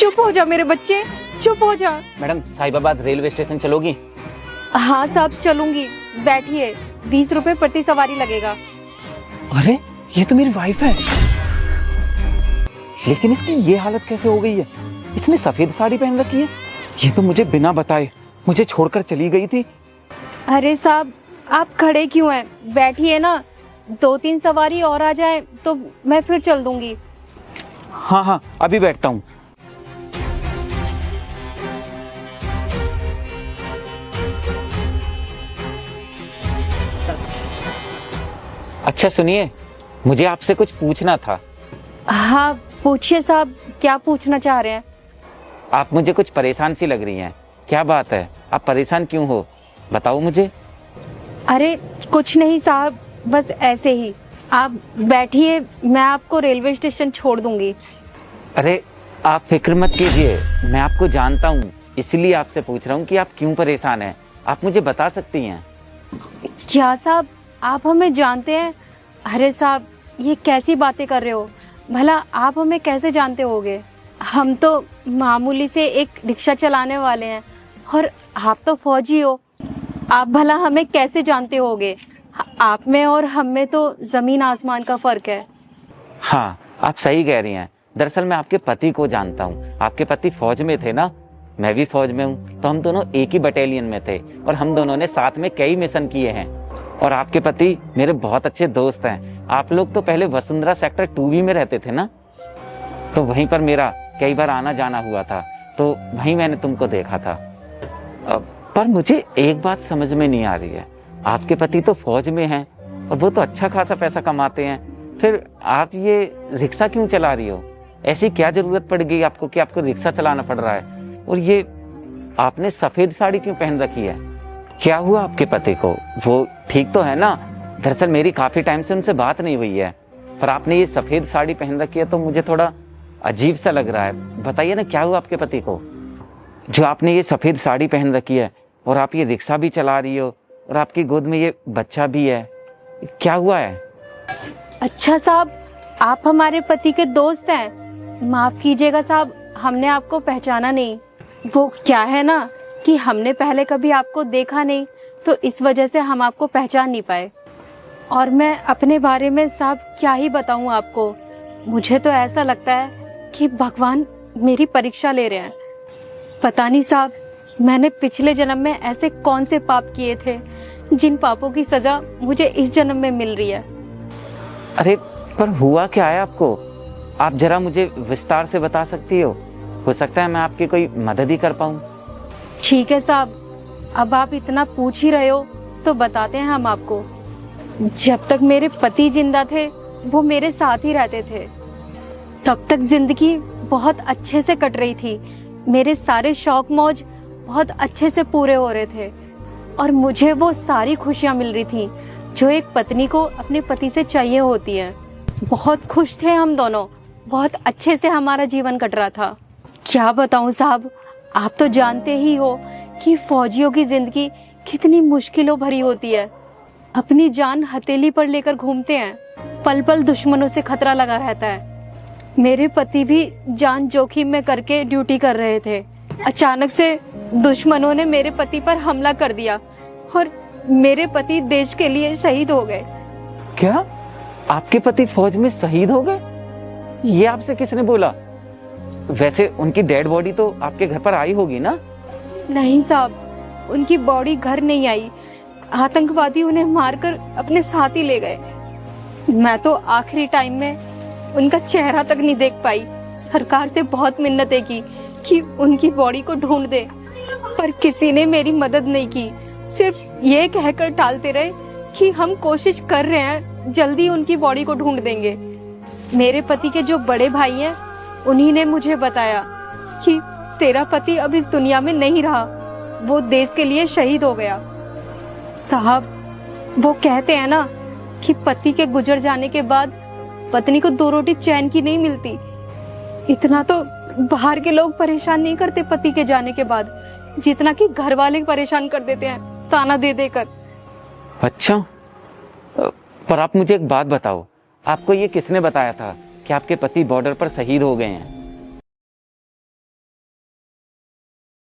चुप हो जा मेरे बच्चे, चुप हो जा। मैडम साहिबाबाद रेलवे स्टेशन चलोगी? हाँ साहब चलूंगी, बैठिए। 20 रुपए प्रति सवारी लगेगा। अरे ये तो मेरी वाइफ है, लेकिन इसकी ये हालत कैसे हो गई है? इसने सफेद साड़ी पहन रखी है। ये तो मुझे बिना बताए मुझे छोड़कर चली गई थी। अरे साहब आप खड़े क्यों हैं? बैठिए ना, 2-3 सवारी और आ जाए तो मैं फिर चल दूंगी। हाँ हाँ अभी बैठता हूँ। अच्छा सुनिए, मुझे आपसे कुछ पूछना था। हाँ पूछिए साहब, क्या पूछना चाह रहे हैं? आप मुझे कुछ परेशान सी लग रही हैं। क्या बात है, आप परेशान क्यों हो? बताओ मुझे। अरे कुछ नहीं साहब, बस ऐसे ही। आप बैठिए, मैं आपको रेलवे स्टेशन छोड़ दूंगी। अरे आप फिक्र मत कीजिए, मैं आपको जानता हूँ, इसलिए आपसे पूछ रहा हूँ कि आप क्यों परेशान हैं। आप मुझे बता सकती हैं। क्या साहब आप हमें जानते हैं? अरे साहब ये कैसी बातें कर रहे हो? भला आप हमें कैसे जानते होगे? हम तो मामूली से एक रिक्शा चलाने वाले हैं और आप तो फौजी हो। आप भला हमें कैसे जानते होगे? आप में और हम में तो जमीन आसमान का फर्क है। हाँ आप सही कह रही हैं। दरअसल मैं आपके पति को जानता हूँ। आपके पति फौज में थे ना, मैं भी फौज में हूँ, तो हम दोनों एक ही बटालियन में थे और हम दोनों ने साथ में कई मिशन किए हैं। और आपके पति मेरे बहुत अच्छे दोस्त हैं। आप लोग तो पहले वसुंधरा सेक्टर 2B में रहते थे ना, तो वहीं पर मेरा कई बार आना जाना हुआ था, तो वहीं मैंने तुमको देखा था। पर मुझे एक बात समझ में नहीं आ रही है, आपके पति तो फौज में हैं और वो तो अच्छा खासा पैसा कमाते हैं, फिर आप ये रिक्शा क्यों चला रही हो? ऐसी क्या जरूरत पड़ गई आपको कि आपको रिक्शा चलाना पड़ रहा है? और ये आपने सफेद साड़ी क्यों पहन रखी है? क्या हुआ आपके पति को? वो ठीक तो है ना? दरअसल मेरी काफी टाइम से उनसे बात नहीं हुई है, पर आपने ये सफेद साड़ी पहन रखी है तो मुझे थोड़ा अजीब सा लग रहा है। बताइए ना क्या हुआ आपके पति को, जो आपने ये सफेद साड़ी पहन रखी है और आप ये रिक्शा भी चला रही हो और आपकी गोद में ये बच्चा भी है, क्या हुआ है? अच्छा साहब आप हमारे पति के दोस्त हैं। माफ कीजिएगा साहब, हमने आपको पहचाना नहीं। वो क्या है ना कि हमने पहले कभी आपको देखा नहीं, तो इस वजह से हम आपको पहचान नहीं पाए। और मैं अपने बारे में साहब क्या ही बताऊं आपको, मुझे तो ऐसा लगता है कि भगवान मेरी परीक्षा ले रहे हैं। पता नहीं साहब मैंने पिछले जन्म में ऐसे कौन से पाप किए थे जिन पापों की सजा मुझे इस जन्म में मिल रही है। अरे पर हुआ क्या है आपको? आप जरा मुझे विस्तार से बता सकती हो सकता है मैं आपकी कोई मदद ही कर पाऊं। ठीक है साहब, अब आप इतना पूछ ही रहे हो तो बताते हैं हम आपको। जब तक मेरे पति जिंदा थे वो मेरे साथ ही रहते थे, तब तक जिंदगी बहुत अच्छे से कट रही थी। मेरे सारे शौक मौज बहुत अच्छे से पूरे हो रहे थे और मुझे वो सारी खुशियां मिल रही थी जो एक पत्नी को अपने पति से चाहिए होती है। बहुत खुश थे हम दोनों, बहुत अच्छे से हमारा जीवन कट रहा था। क्या बताऊं साहब, आप तो जानते ही हो कि फौजियों की जिंदगी कितनी मुश्किलों भरी होती है। अपनी जान हथेली पर लेकर घूमते हैं, पल पल दुश्मनों से खतरा लगा रहता है। मेरे पति भी जान जोखिम में करके ड्यूटी कर रहे थे। अचानक से दुश्मनों ने मेरे पति पर हमला कर दिया और मेरे पति देश के लिए शहीद हो गए। क्या आपके पति फौज में शहीद हो गए? ये आपसे किसने बोला? वैसे उनकी डेड बॉडी तो आपके घर पर आई होगी ना? नहीं साहब, उनकी बॉडी घर नहीं आई। आतंकवादी उन्हें मारकर अपने साथ ही ले गए। मैं तो आखिरी टाइम में उनका चेहरा तक नहीं देख पाई। सरकार से बहुत मिन्नतें की कि उनकी बॉडी को ढूंढ दे, पर किसी ने मेरी मदद नहीं की। सिर्फ ये कहकर टालते रहे कि हम कोशिश कर रहे हैं, जल्दी उनकी बॉडी को ढूंढ देंगे। मेरे पति के जो बड़े भाई हैं उन्हीं ने मुझे बताया कि तेरा पति अब इस दुनिया में नहीं रहा, वो देश के लिए शहीद हो गया। साहब वो कहते हैं ना कि पति के गुजर जाने के बाद पत्नी को 2 रोटी चैन की नहीं मिलती। इतना तो बाहर के लोग परेशान नहीं करते पति के जाने के बाद, जितना कि घर वाले परेशान कर देते हैं ताना दे देकर। अच्छा, पर आप मुझे एक बात बताओ, आपको ये किसने बताया था कि आपके पति बॉर्डर पर शहीद हो गए हैं?